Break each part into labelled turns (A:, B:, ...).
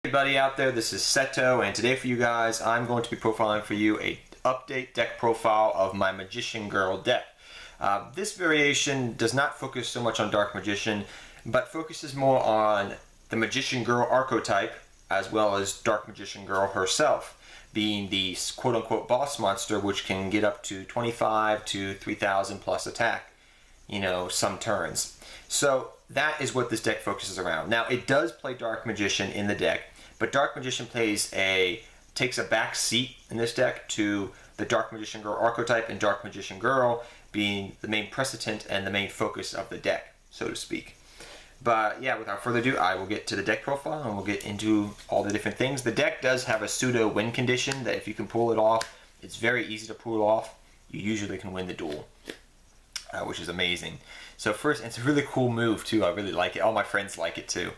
A: Everybody out there, this is Seto, and today for you guys I'm going to be profiling for you a update deck profile of my Magician Girl deck. This variation does not focus so much on Dark Magician, but focuses more on the Magician Girl archetype as well as Dark Magician Girl herself, being the quote-unquote boss monster, which can get up to 25 to 3,000 plus attack, some turns. So that is what this deck focuses around. Now it does play Dark Magician in the deck, but Dark Magician takes a back seat in this deck to the Dark Magician Girl archetype, and Dark Magician Girl being the main precedent and the main focus of the deck, so to speak. But yeah, without further ado, I will get to the deck profile and we'll get into all the different things. The deck does have a pseudo win condition that if you can pull it off, it's very easy to pull off. You usually can win the duel, which is amazing. So first, it's a really cool move too. I really like it. All my friends like it too.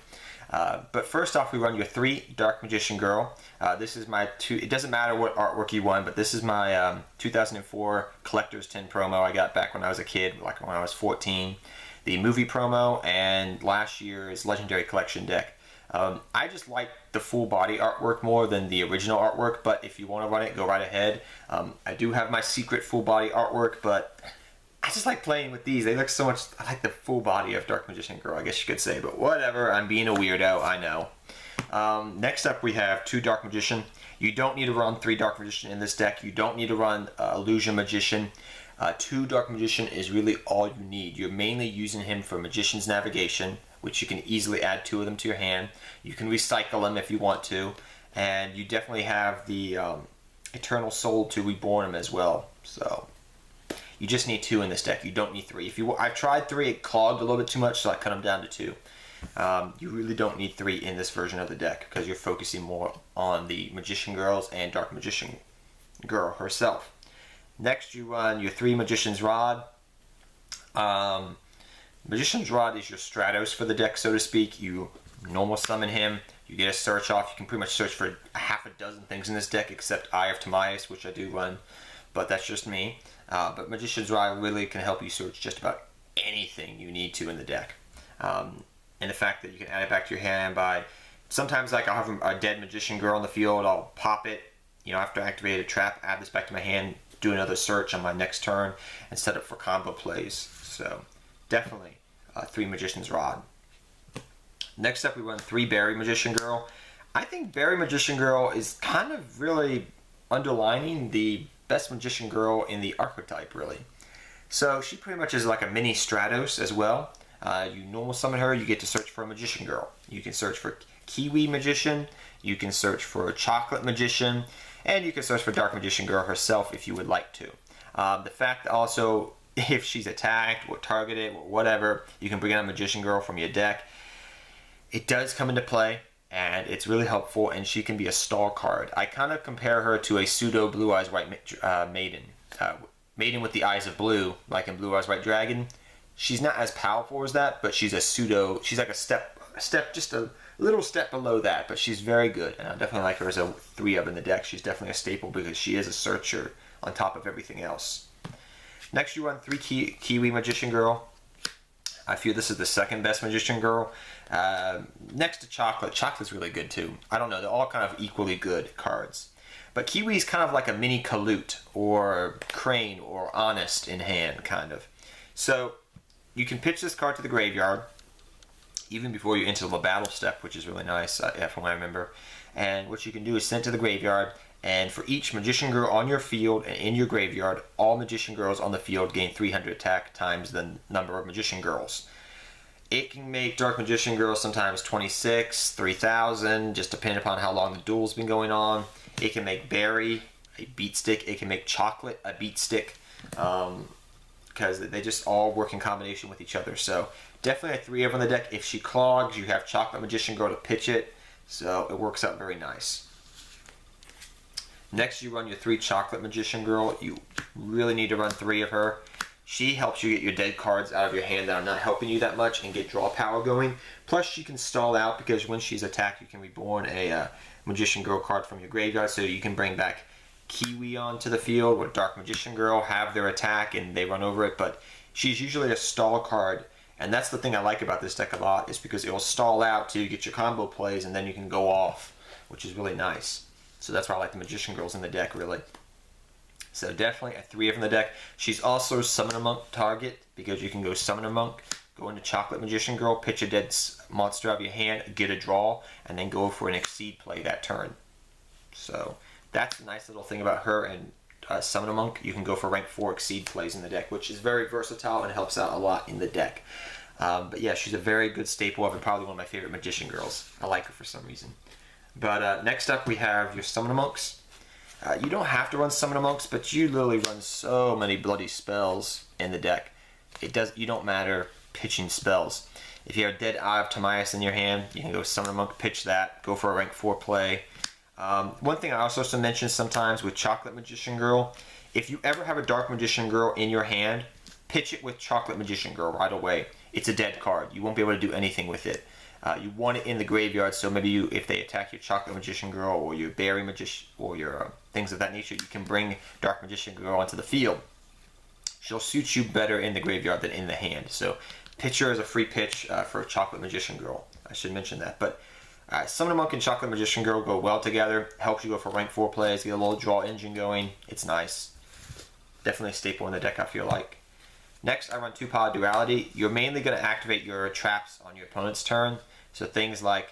A: But first off, we run your 3 Dark Magician Girl. This is my it doesn't matter what artwork you won, but this is my 2004 Collector's 10 promo I got back when I was a kid, like when I was 14. The movie promo and last year's Legendary Collection deck. I just like the full body artwork more than the original artwork, but if you want to run it, go right ahead. I do have my secret full body artwork, but I just like playing with these. They look so much. I like the full body of Dark Magician Girl, I guess you could say, but whatever. I'm being a weirdo, I know. Next up, we have 2 Dark Magician. You don't need to run 3 Dark Magician in this deck. You don't need to run Illusion Magician. 2 Dark Magician is really all you need. You're mainly using him for Magician's Navigation, which you can easily add 2 of them to your hand. You can recycle them if you want to, and you definitely have the Eternal Soul to reborn him as well. So you just need 2 in this deck. You don't need 3. I've tried 3, it clogged a little bit too much, so I cut them down to 2. You really don't need 3 in this version of the deck because you're focusing more on the Magician Girls and Dark Magician Girl herself. Next, you run your 3 Magician's Rod. Magician's Rod is your Stratos for the deck, so to speak. You normal summon him. You get a search off. You can pretty much search for half a dozen things in this deck except Eye of Timaeus, which I do run, but that's just me. But Magician's Rod really can help you search just about anything you need to in the deck. And the fact that you can add it back to your hand by, sometimes like I'll have a dead Magician Girl on the field, I'll pop it, after I activate a trap, add this back to my hand, do another search on my next turn, and set up for combo plays. So definitely 3 Magician's Rod. Next up, we run 3 Berry Magician Girl. I think Berry Magician Girl is kind of really underlining the best Magician Girl in the archetype, really. So she pretty much is like a mini Stratos as well. You normal summon her, you get to search for a Magician Girl. You can search for Kiwi Magician, you can search for Chocolate Magician, and you can search for Dark Magician Girl herself if you would like to. The fact also, if she's attacked or targeted or whatever, you can bring out a Magician Girl from your deck. It does come into play, and it's really helpful, and she can be a stall card. I kind of compare her to a pseudo Blue Eyes White Maiden. Maiden with the eyes of blue, like in Blue Eyes White Dragon. She's not as powerful as that, but she's a pseudo, she's like a step, just a little step below that, but she's very good, and I definitely like her as a 3 of in the deck. She's definitely a staple because she is a searcher on top of everything else. Next, you run 3 Kiwi Magician Girl. I feel this is the second best Magician Girl. Next to Chocolate. Chocolate's really good too. I don't know, they're all kind of equally good cards. But Kiwi is kind of like a mini Kalute or Crane or Honest in hand, kind of. So you can pitch this card to the graveyard even before you enter the battle step, which is really nice, from what I remember. And what you can do is send it to the graveyard, and for each Magician Girl on your field and in your graveyard, all Magician Girls on the field gain 300 attack times the number of Magician Girls. It can make Dark Magician Girl sometimes 26, 3,000, just depending upon how long the duel's been going on. It can make Berry a beat stick. It can make Chocolate a beat stick, because they just all work in combination with each other. So definitely a 3 of on the deck. If she clogs, you have Chocolate Magician Girl to pitch it, so it works out very nice. Next, you run your 3 Chocolate Magician Girl. You really need to run 3 of her. She helps you get your dead cards out of your hand that are not helping you that much and get draw power going. Plus, she can stall out because when she's attacked, you can reborn a Magician Girl card from your graveyard, so you can bring back Kiwi onto the field with Dark Magician Girl, have their attack, and they run over it. But she's usually a stall card, And that's the thing I like about this deck a lot, is because it will stall out till you get your combo plays and then you can go off. which is really nice. So that's why I like the Magician Girls in the deck, really. So definitely a 3 of in the deck. She's also Summoner Monk target, because you can go Summoner Monk, go into Chocolate Magician Girl, pitch a dead monster out of your hand, get a draw, and then go for an Exceed play that turn. So that's a nice little thing about her and Summoner Monk. You can go for rank 4 Exceed plays in the deck, which is very versatile and helps out a lot in the deck. But yeah, she's a very good staple of it, probably one of my favorite Magician Girls. I like her for some reason. But next up we have your Summoner Monks. You don't have to run Summoner Monks, but you literally run so many bloody spells in the deck. You don't matter pitching spells. If you have Dead Eye of Timaeus in your hand, you can go Summoner Monk, pitch that, go for a rank 4 play. One thing I also mention sometimes with Chocolate Magician Girl, if you ever have a Dark Magician Girl in your hand, pitch it with Chocolate Magician Girl right away. It's a dead card. You won't be able to do anything with it. You want it in the graveyard, so maybe if they attack your Chocolate Magician Girl or your Berry Magician or your things of that nature, you can bring Dark Magician Girl onto the field. She'll suit you better in the graveyard than in the hand. So pitch her as a free pitch for Chocolate Magician Girl. I should mention that. But Summoner Monk and Chocolate Magician Girl go well together. Helps you go for rank 4 plays, get a little draw engine going. It's nice. Definitely a staple in the deck, I feel like. Next, I run 2-power Duality. You're mainly going to activate your traps on your opponent's turn. So things like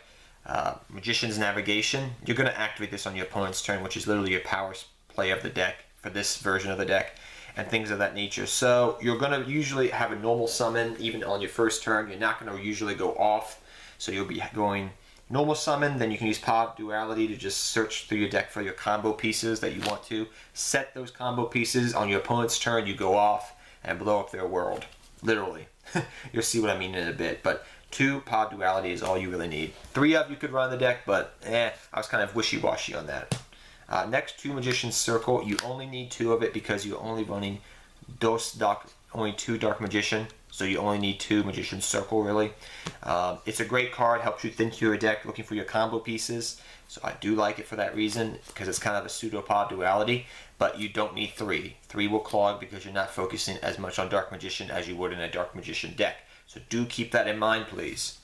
A: Magician's Navigation, you're going to activate this on your opponent's turn, which is literally your power play of the deck for this version of the deck, and things of that nature. So you're going to usually have a normal summon even on your first turn. You're not going to usually go off. So you'll be going normal summon, then you can use Power Duality to just search through your deck for your combo pieces that you want to. Set those combo pieces on your opponent's turn, you go off and blow up their world. Literally. You'll see what I mean in a bit. But 2 Power Duality is all you really need. 3 of you could run the deck, but I was kind of wishy-washy on that. Next, 2 Magician's Circle. You only need 2 of it because you're only running only 2 Dark Magician. So you only need 2 Magician's Circle, really. It's a great card, helps you think through your deck looking for your combo pieces. So I do like it for that reason, because it's kind of a pseudo-Power Duality. But you don't need 3. 3 will clog because you're not focusing as much on Dark Magician as you would in a Dark Magician deck. So do keep that in mind, please.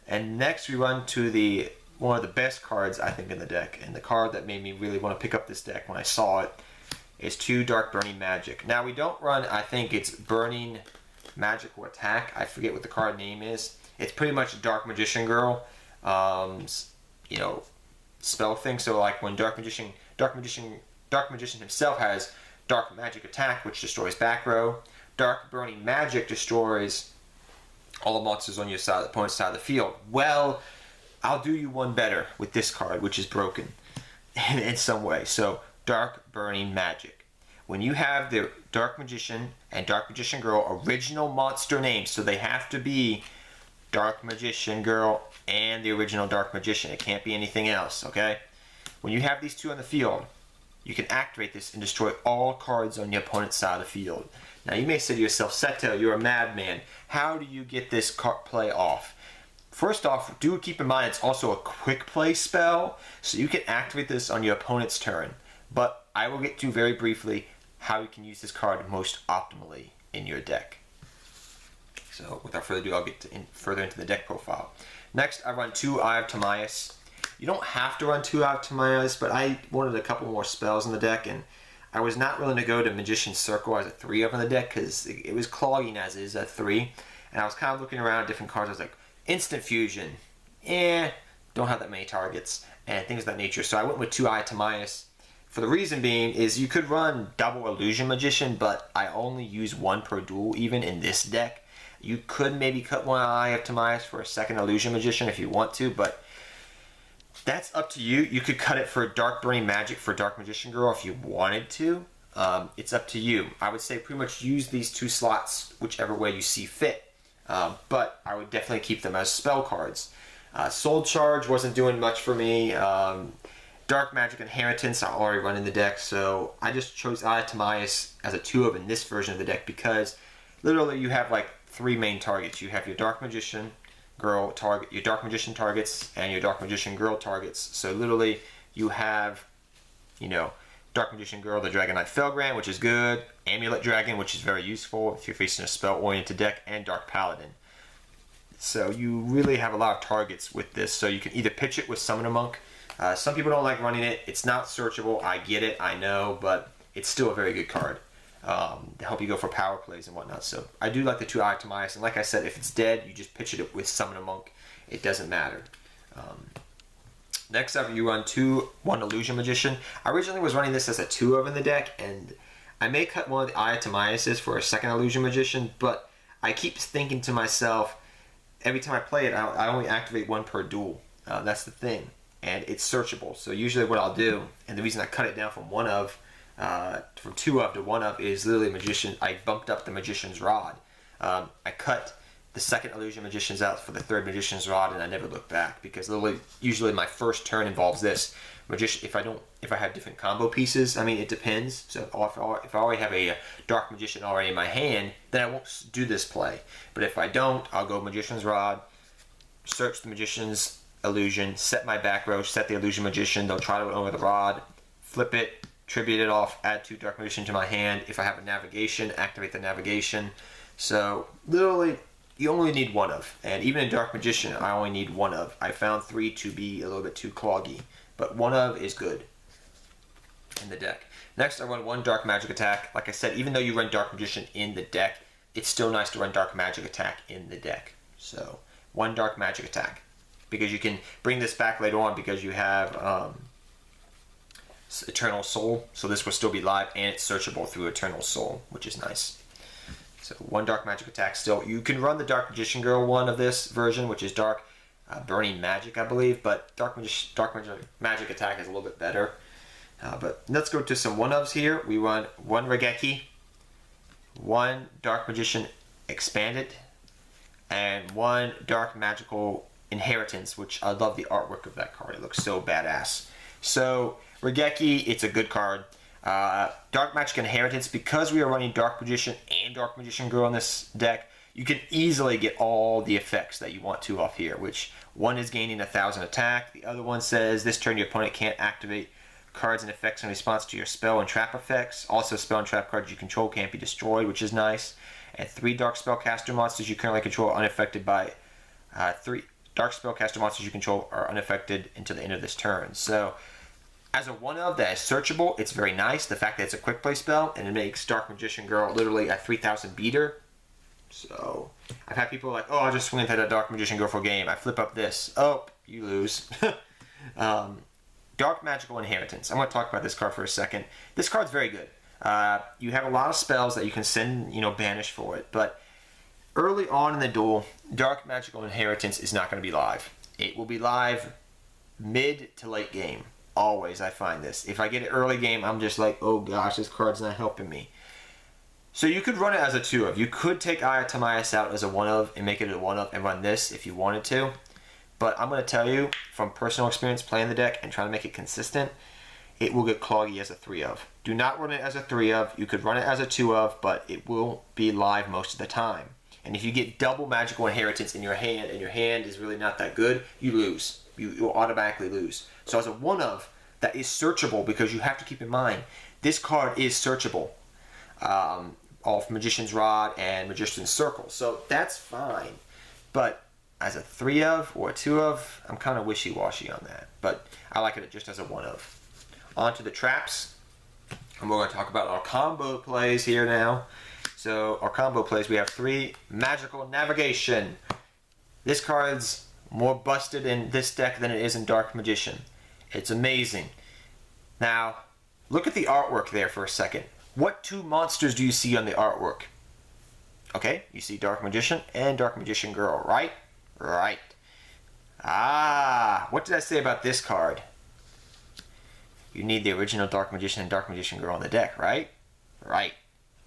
A: And next we run to one of the best cards, I think, in the deck. And the card that made me really want to pick up this deck when I saw it is 2 Dark Burning Magic. Now we don't run, I think it's Burning Magical Attack. I forget what the card name is. It's pretty much Dark Magician Girl, spell thing. So like when Dark Magician himself has Dark Magic Attack, which destroys back row. Dark Burning Magic destroys all the monsters on your side, the opponent's side of the field. Well, I'll do you one better with this card, which is broken in some way. So Dark Burning Magic. When you have the Dark Magician and Dark Magician Girl original monster names, so they have to be Dark Magician Girl and the original Dark Magician. It can't be anything else, okay? When you have these 2 on the field, you can activate this and destroy all cards on your opponent's side of the field. Now you may say to yourself, Seto, you're a madman. How do you get this card play off? First off, do keep in mind it's also a quick play spell, so you can activate this on your opponent's turn. But I will get to very briefly how you can use this card most optimally in your deck. So without further ado, I'll get further into the deck profile. Next, I run 2 Eye of Timaeus. You don't have to run 2 Eye of Timaeus, but I wanted a couple more spells in the deck, and I was not willing to go to Magician's Circle as a 3 of in the deck because it was clogging as is at 3. And I was kind of looking around at different cards. I was like, Instant Fusion, don't have that many targets, and things of that nature. So I went with 2 Eye of Timaeus. For the reason being is you could run double Illusion Magician, but I only use 1 per duel even in this deck. You could maybe cut 1 Eye of Timaeus for a second Illusion Magician if you want to, but that's up to you. You could cut it for Dark Burning Magic for Dark Magician Girl if you wanted to. It's up to you. I would say pretty much use these 2 slots whichever way you see fit, but I would definitely keep them as spell cards. Soul Charge wasn't doing much for me. Dark Magic Inheritance I already run in the deck, so I just chose Eye of Timaeus as a 2 of in this version of the deck because literally you have like 3 main targets. You have your Dark Magician Girl target, your Dark Magician targets, and your Dark Magician Girl targets. So literally you have, Dark Magician Girl, the Dragon Knight Felgrand, which is good, Amulet Dragon, which is very useful if you're facing a spell-oriented deck, and Dark Paladin. So you really have a lot of targets with this. So you can either pitch it with Summoner Monk, Some people don't like running it. It's not searchable. I get it. I know, but it's still a very good card to help you go for power plays and whatnot. So I do like the 2 Eye of Timaeus. And like I said, if it's dead, you just pitch it with Summon a Monk. It doesn't matter. Next up, you run 2/1 Illusion Magician. I originally was running this as a 2 of in the deck, and I may cut one of the Eye of Timaeuses for a second Illusion Magician, but I keep thinking to myself, every time I play it, I only activate 1 per duel. That's the thing. And it's searchable. So usually what I'll do, and the reason I cut it down from 1 of, from 2 of to 1 of, is literally Magician. I bumped up the Magician's Rod. I cut the second Illusion Magician's out for the 3rd Magician's Rod, and I never look back, because literally, usually my first turn involves this Magician. If I have different combo pieces, I mean, it depends. So if I already have a Dark Magician already in my hand, then I won't do this play. But if I don't, I'll go Magician's Rod, search the Magician's Illusion, set my back row, set the Illusion Magician, they'll try to run over the Rod, flip it, tribute it off, add 2 Dark Magician to my hand. If I have a Navigation, activate the Navigation. So literally, you only need 1 of. And even in Dark Magician, I only need 1 of. I found 3 to be a little bit too cloggy, but 1 of is good in the deck. Next, I run 1 Dark Magic Attack. Like I said, even though you run Dark Magician in the deck, it's still nice to run Dark Magic Attack in the deck. So 1 Dark Magic Attack, because you can bring this back later on, because you have Eternal Soul, so this will still be live, and it's searchable through Eternal Soul, which is nice. So 1 Dark Magic Attack still. You can run the Dark Magician Girl one of this version, which is Dark Burning Magic, I believe, but Dark Magic Attack is a little bit better. But let's go to some 1-ofs here. We run 1 Regeki, 1 Dark Magician Expanded, and 1 Dark Magical Inheritance, which I love the artwork of that card. It looks so badass. So Regeki, it's a good card. Dark Magic Inheritance, because we are running Dark Magician and Dark Magician Girl in this deck, you can easily get all the effects that you want to off here, which one is gaining 1,000 attack, the other one says this turn your opponent can't activate cards and effects in response to your spell and trap effects. Also, spell and trap cards you control can't be destroyed, which is nice. And 3 Dark Spellcaster monsters you currently control are unaffected by 3 Dark Spellcaster monsters you control are unaffected until the end of this turn. So as a 1-of that is searchable, it's very nice. The fact that it's a quick play spell, and it makes Dark Magician Girl literally a 3,000 beater. So I've had people like, oh, I'll just swing into a Dark Magician Girl for a game. I flip up this. Oh, you lose. Dark Magical Inheritance. I'm going to talk about this card for a second. This card's very good. You have a lot of spells that you can send, banish for it. But early on in the duel, Dark Magical Inheritance is not going to be live. It will be live mid to late game. Always, I find this. If I get it early game, I'm just like, oh gosh, this card's not helping me. So you could run it as a 2-of. You could take Eye of Timaeus out as a 1-of and make it a 1-of and run this if you wanted to. But I'm going to tell you, from personal experience playing the deck and trying to make it consistent, it will get cloggy as a 3-of. Do not run it as a 3-of. You could run it as a 2-of, but it will be live most of the time. And if you get double Magical Inheritance in your hand, and your hand is really not that good, you lose. You'll automatically lose. So as a 1-of, that is searchable, because you have to keep in mind, this card is searchable off Magician's Rod and Magician's Circle. So that's fine. But as a 3-of or a 2-of, I'm kind of wishy-washy on that. But I like it just as a 1-of. On to the traps. And we're going to talk about our combo plays here now. So our combo plays, we have 3 Magical Navigation. This card's more busted in this deck than it is in Dark Magician. It's amazing. Now, look at the artwork there for a second. What 2 monsters do you see on the artwork? Okay, you see Dark Magician and Dark Magician Girl, right? Right. Ah, what did I say about this card? You need the original Dark Magician and Dark Magician Girl on the deck, right? Right.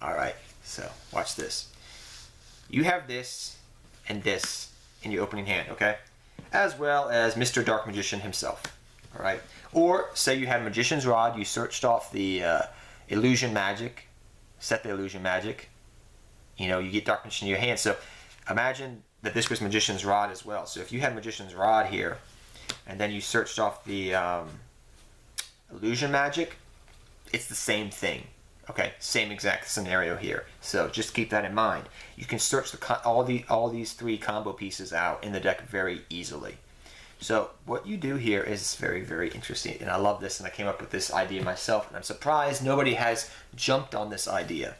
A: Alright, so watch this. You have this and this in your opening hand, okay? As well as Mr. Dark Magician himself, alright? Or, say you had Magician's Rod, you searched off the Illusion Magic, set the Illusion Magic, you get Dark Magician in your hand. So imagine that this was Magician's Rod as well. So if you had Magician's Rod here, and then you searched off the Illusion Magic, it's the same thing. Okay, same exact scenario here. So just keep that in mind. You can search all these 3 combo pieces out in the deck very easily. So what you do here is very, very interesting, and I love this, and I came up with this idea myself, and I'm surprised nobody has jumped on this idea.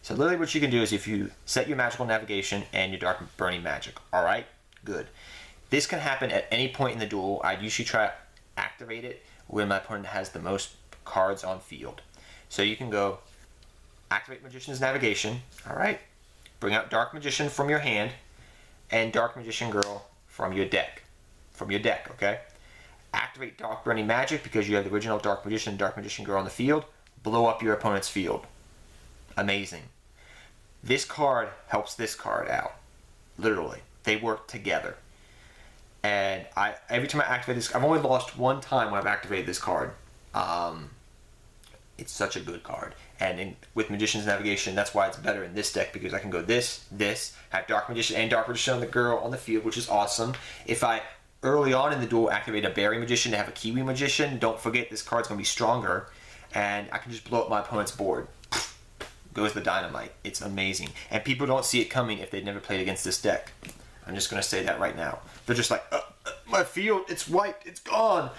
A: So literally what you can do is if you set your magical navigation and your dark burning magic, alright, good. This can happen at any point in the duel. I usually try to activate it when my opponent has the most cards on field. So you can go activate Magician's Navigation, alright, bring out Dark Magician from your hand, and Dark Magician Girl from your deck. Okay? Activate Dark Burning Magic because you have the original Dark Magician and Dark Magician Girl on the field. Blow up your opponent's field. Amazing. This card helps this card out. Literally. They work together. And every time I activate this, I've only lost one time when I've activated this card. It's such a good card. And with Magician's Navigation, that's why it's better in this deck, because I can go this, have Dark Magician and Dark Magician on the girl on the field, which is awesome. If I, early on in the duel, activate a Berry Magician to have a Kiwi Magician, don't forget this card's going to be stronger, and I can just blow up my opponent's board. Goes the dynamite. It's amazing. And people don't see it coming if they've never played against this deck. I'm just going to say that right now. They're just like, my field, it's wiped, it's gone.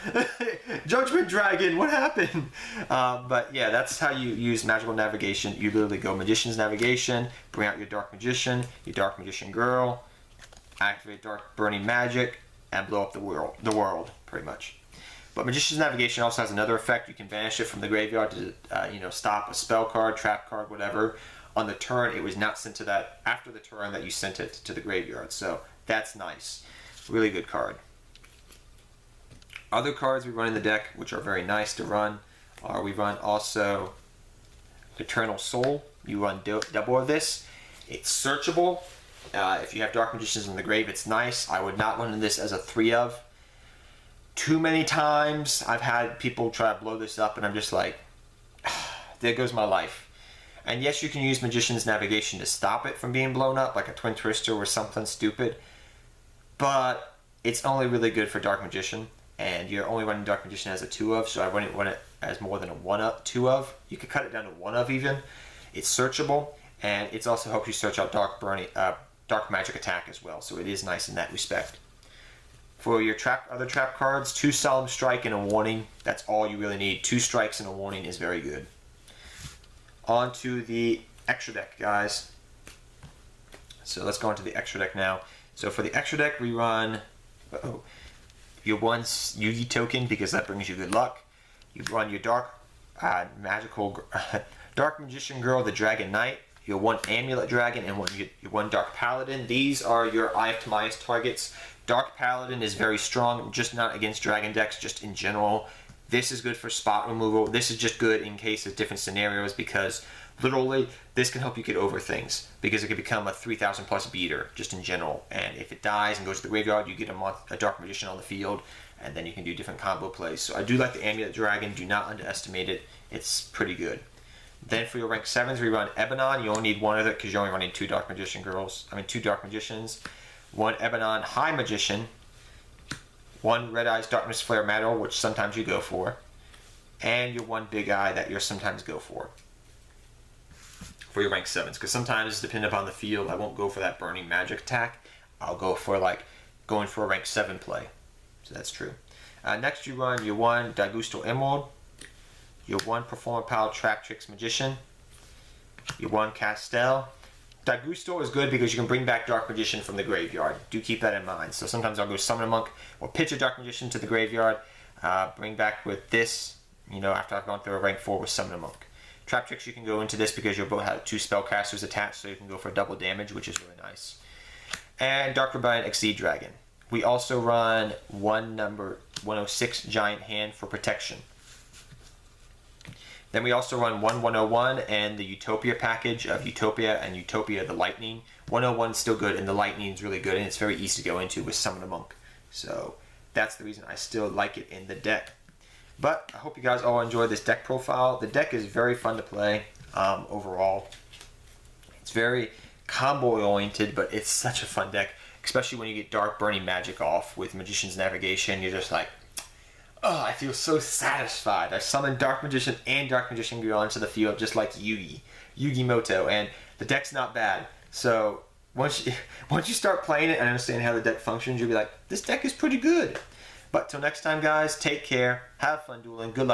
A: Judgment Dragon, what happened? But yeah, that's how you use Magical Navigation. You literally go Magician's Navigation, bring out your Dark Magician, your Dark Magician Girl, activate Dark Burning Magic, and blow up the world, pretty much. But Magician's Navigation also has another effect. You can banish it from the graveyard to stop a spell card, trap card, whatever. On the turn, it was not sent to that after the turn that you sent it to the graveyard. So that's nice. Really good card. Other cards we run in the deck, which are very nice to run, are we run also Eternal Soul. You run double of this. It's searchable. If you have Dark Magicians in the grave, it's nice. I would not run this as a 3 of. Too many times I've had people try to blow this up, and I'm just like, there goes my life. And yes, you can use Magician's Navigation to stop it from being blown up, like a Twin Twister or something stupid. But it's only really good for Dark Magician, and you're only running Dark Magician as a 2 of, so I wouldn't run it as more than a 1 of, 2 of. You could cut it down to 1 of even. It's searchable, and it also helps you search out Dark Magic attack as well, so it is nice in that respect. For your other trap cards, 2 Solemn Strike and a Warning. That's all you really need. 2 strikes and a warning is very good. On to the extra deck, guys. So let's go into the extra deck now. So for the extra deck, we run your 1 Yugi token because that brings you good luck. You run your Dark Magician Girl, the Dragon Knight. Your 1 Amulet Dragon and your 1 Dark Paladin. These are your Eye of Timaeus targets. Dark Paladin is very strong, just not against dragon decks, just in general. This is good for spot removal. This is just good in case of different scenarios because literally this can help you get over things because it can become a 3,000 plus beater just in general. And if it dies and goes to the graveyard, you get a Dark Magician on the field and then you can do different combo plays. So I do like the Amulet Dragon. Do not underestimate it. It's pretty good. Then for your rank 7s, we run Ebanon. You only need 1 of it because you're only running 2 Dark Magicians. 1 Ebanon High Magician. 1 Red Eyes Darkness Flare Metal, which sometimes you go for. And your 1 Big Eye that you sometimes go for your rank 7s. Because sometimes, depending upon the field, I won't go for that Burning Magic attack. I'll go for going for a rank 7 play. So that's true. Next you run your 1 Daigusto Emerald. Your 1 Performer Pal Trap Tricks Magician. Your 1 Castel. Daigusto is good because you can bring back Dark Magician from the graveyard. Do keep that in mind. So sometimes I'll go Summon a Monk or pitch a Dark Magician to the graveyard. Bring back with this, after I've gone through a rank 4 with Summon a Monk. Trap Tricks you can go into this because you'll both have 2 Spellcasters attached, so you can go for double damage, which is really nice. And Dark Rebellion Exceed Dragon. We also run 1 number 106 Giant Hand for protection. Then we also run 101 and the Utopia package of Utopia and Utopia the Lightning. 101 is still good and the Lightning is really good and it's very easy to go into with Summon a Monk. So that's the reason I still like it in the deck. But I hope you guys all enjoy this deck profile. The deck is very fun to play overall. It's very combo oriented, but it's such a fun deck, especially when you get Dark Burning Magic off with Magician's Navigation. You're just like, oh, I feel so satisfied. I summoned Dark Magician and Dark Magician Girl onto the field just like Yugi-Moto, and the deck's not bad. So once you start playing it and understand how the deck functions, you'll be like, this deck is pretty good. But till next time, guys, take care, have fun dueling, good luck.